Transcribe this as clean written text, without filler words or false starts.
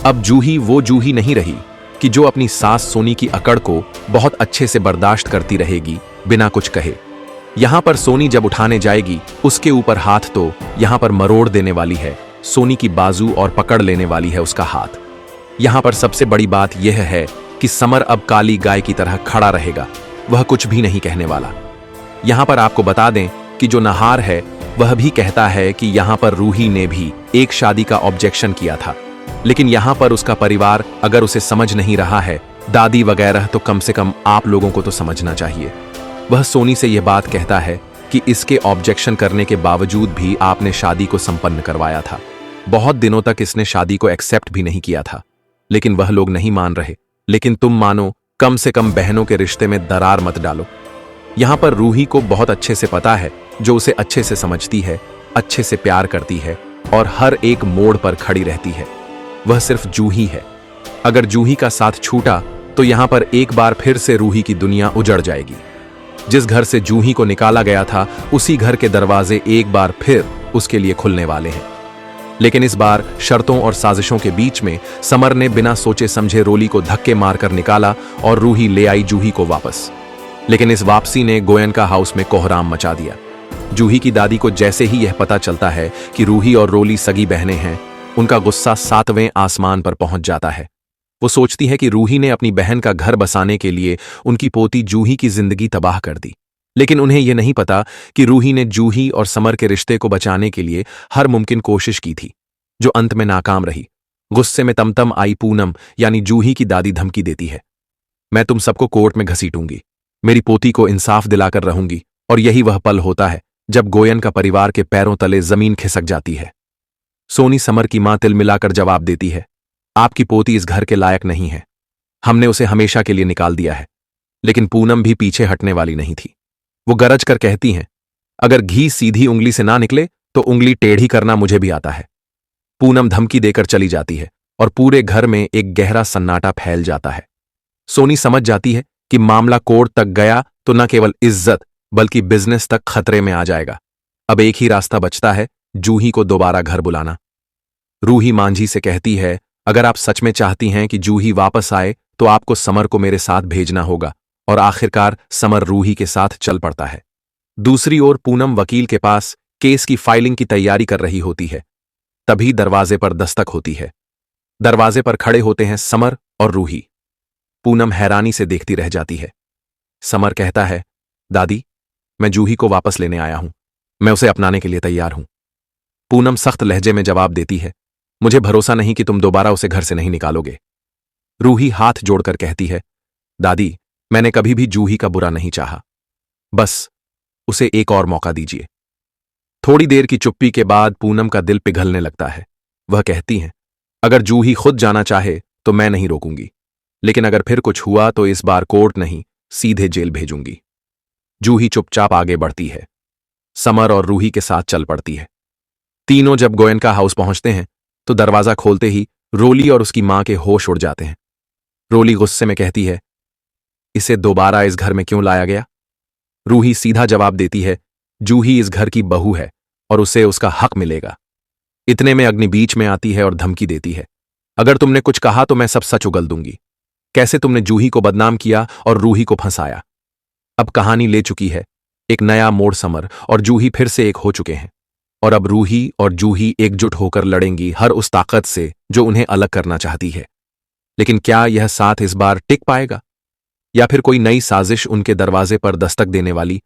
अब जूही वो जूही नहीं रही कि जो अपनी सास सोनी की अकड़ को बहुत अच्छे से बर्दाश्त करती रहेगी बिना कुछ कहे। यहां पर सोनी जब उठाने जाएगी उसके ऊपर हाथ तो यहां पर मरोड़ देने वाली है सोनी की बाजू और पकड़ लेने वाली है उसका हाथ। यहां पर सबसे बड़ी बात यह है कि समर अब काली गाय की तरह खड़ा रहेगा, वह कुछ भी नहीं कहने वाला। यहां पर आपको बता दें कि जो नहार है वह भी कहता है कि यहां पर रूही ने भी एक शादी का ऑब्जेक्शन किया था, लेकिन यहां पर उसका परिवार अगर उसे समझ नहीं रहा है, दादी वगैरह, तो कम से कम आप लोगों को तो समझना चाहिए। वह सोनी से यह बात कहता है कि इसके ऑब्जेक्शन करने के बावजूद भी आपने शादी को संपन्न करवाया था। बहुत दिनों तक इसने शादी को एक्सेप्ट भी नहीं किया था, लेकिन वह लोग नहीं मान रहे। लेकिन तुम मानो, कम से कम बहनों के रिश्ते में दरार मत डालो। यहां पर रूही को बहुत अच्छे से पता है, जो उसे अच्छे से समझती है, अच्छे से प्यार करती है और हर एक मोड़ पर खड़ी रहती है, वह सिर्फ जूही है। अगर जूही का साथ छूटा तो यहां पर एक बार फिर से रूही की दुनिया उजड़ जाएगी। जिस घर से जूही को निकाला गया था उसी घर के दरवाजे एक बार फिर उसके लिए खुलने वाले हैं। लेकिन इस बार शर्तों और साजिशों के बीच में समर ने बिना सोचे समझे रोली को धक्के मारकर निकाला और रूही ले आई जूही को वापस। लेकिन इस वापसी ने गोयनका हाउस में कोहराम मचा दिया। जूही की दादी को जैसे ही यह पता चलता है कि रूही और रोली सगी बहनें हैं, उनका गुस्सा 7वें आसमान पर पहुंच जाता है। वो सोचती है कि रूही ने अपनी बहन का घर बसाने के लिए उनकी पोती जूही की जिंदगी तबाह कर दी, लेकिन उन्हें यह नहीं पता कि रूही ने जूही और समर के रिश्ते को बचाने के लिए हर मुमकिन कोशिश की थी, जो अंत में नाकाम रही। गुस्से में तमतम आई पूनम यानी जूही की दादी धमकी देती है, मैं तुम सबको कोर्ट में घसीटूंगी, मेरी पोती को इंसाफ दिलाकर रहूंगी। और यही वह पल होता है जब गोयन का परिवार के पैरों तले जमीन खिसक जाती है। सोनी समर की मां तिल मिलाकर जवाब देती है, आपकी पोती इस घर के लायक नहीं है, हमने उसे हमेशा के लिए निकाल दिया है। लेकिन पूनम भी पीछे हटने वाली नहीं थी। वो गरज कर कहती हैं, अगर घी सीधी उंगली से ना निकले तो उंगली टेढ़ी करना मुझे भी आता है। पूनम धमकी देकर चली जाती है और पूरे घर में एक गहरा सन्नाटा फैल जाता है। सोनी समझ जाती है कि मामला कोर्ट तक गया तो न केवल इज्जत बल्कि बिजनेस तक खतरे में आ जाएगा। अब एक ही रास्ता बचता है, जूही को दोबारा घर बुलाना। रूही मांझी से कहती है, अगर आप सच में चाहती हैं कि जूही वापस आए तो आपको समर को मेरे साथ भेजना होगा। और आखिरकार समर रूही के साथ चल पड़ता है। दूसरी ओर पूनम वकील के पास केस की फाइलिंग की तैयारी कर रही होती है। तभी दरवाजे पर दस्तक होती है। दरवाजे पर खड़े होते हैं समर और रूही। पूनम हैरानी से देखती रह जाती है। समर कहता है, दादी, मैं जूही को वापस लेने आया हूं, मैं उसे अपनाने के लिए तैयार हूं। पूनम सख्त लहजे में जवाब देती है, मुझे भरोसा नहीं कि तुम दोबारा उसे घर से नहीं निकालोगे। रूही हाथ जोड़कर कहती है, दादी, मैंने कभी भी जूही का बुरा नहीं चाहा, बस उसे एक और मौका दीजिए। थोड़ी देर की चुप्पी के बाद पूनम का दिल पिघलने लगता है। वह कहती हैं, अगर जूही खुद जाना चाहे तो मैं नहीं रोकूंगी, लेकिन अगर फिर कुछ हुआ तो इस बार कोर्ट नहीं, सीधे जेल भेजूंगी। जूही चुपचाप आगे बढ़ती है। समर और रूही के साथ चल पड़ती है। तीनों जब गोयनका हाउस पहुंचते हैं तो दरवाजा खोलते ही रोली और उसकी मां के होश उड़ जाते हैं। रोली गुस्से में कहती है, इसे दोबारा इस घर में क्यों लाया गया? रूही सीधा जवाब देती है, जूही इस घर की बहू है और उसे उसका हक मिलेगा। इतने में अग्नि बीच में आती है और धमकी देती है, अगर तुमने कुछ कहा तो मैं सब सच उगल दूंगी। कैसे तुमने जूही को बदनाम किया और रूही को फंसाया। अब कहानी ले चुकी है एक नया मोड़। समर और जूही फिर से एक हो चुके हैं और अब रूही और जूही एकजुट होकर लड़ेंगी हर उस ताकत से जो उन्हें अलग करना चाहती है। लेकिन क्या यह साथ इस बार टिक पाएगा या फिर कोई नई साजिश उनके दरवाजे पर दस्तक देने वाली